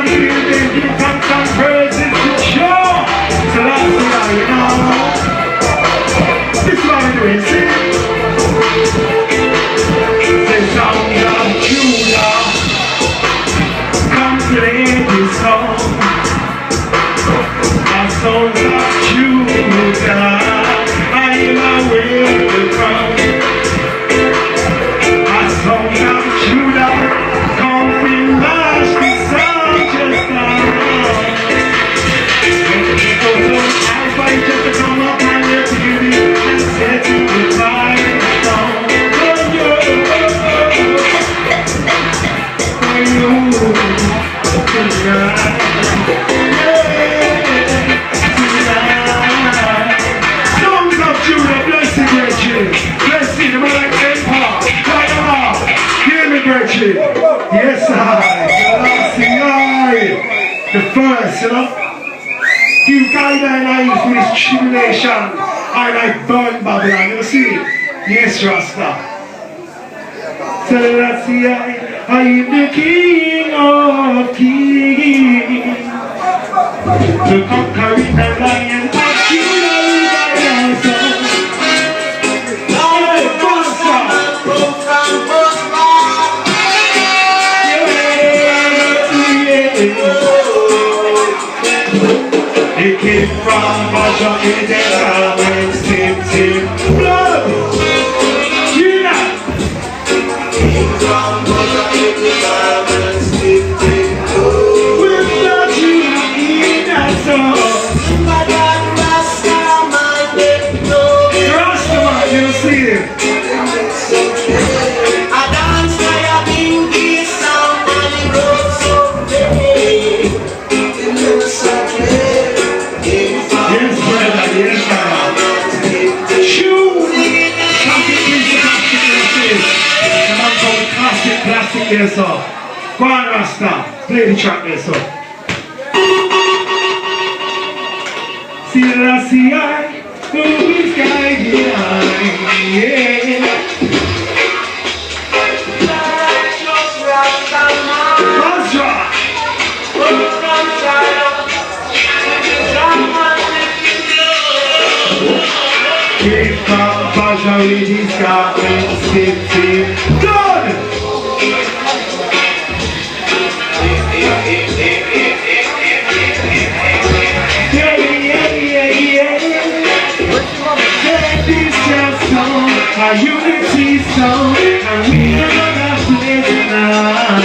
and building, give thanks and praises to show. So that's how you know. This is what we're doing, see? The sound of Judah, come play this song. The sound of Judah, I am away to come. The sound of Judah, come and march the soldiers down. When the people don't have fight just to come up and their beauty and set you to fire down. Songs of Judah, blessed Virgin, blessed the man like Empire, right now, hear me Virgin, yes I, the first, you know, give guide thy life for this tribulation, I like burn Babylon, you see, yes Rasta, Selassie, I am the King of Kings, the conquering the Lion of Judah. He came from Borough in the Descendant, sip, blood. Judah. Came from Borough in the Descendant, sip, blood. With the Judah in that song. My God, Rastaman, Rastaman, you see him. I dance by a bingy sound on the road so play. Yes, brother, yes, brother. Shoot! Classic music, the man called classic here, so. Go on, Rasta, play the track there, so. See, I, who is guiding I, yeah. That's right. Keep compassion with his garments, skip, good! Yeah. This your song, a unity song, and we never play tonight.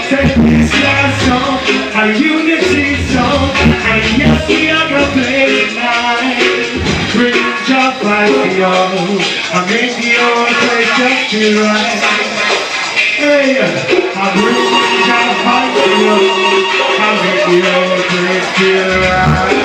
Take this your song, a unity song, and yes, we are gonna play tonight. Bring your fight for you, I make your place just to right. Hey, I bring your fight for you, I make your place to right.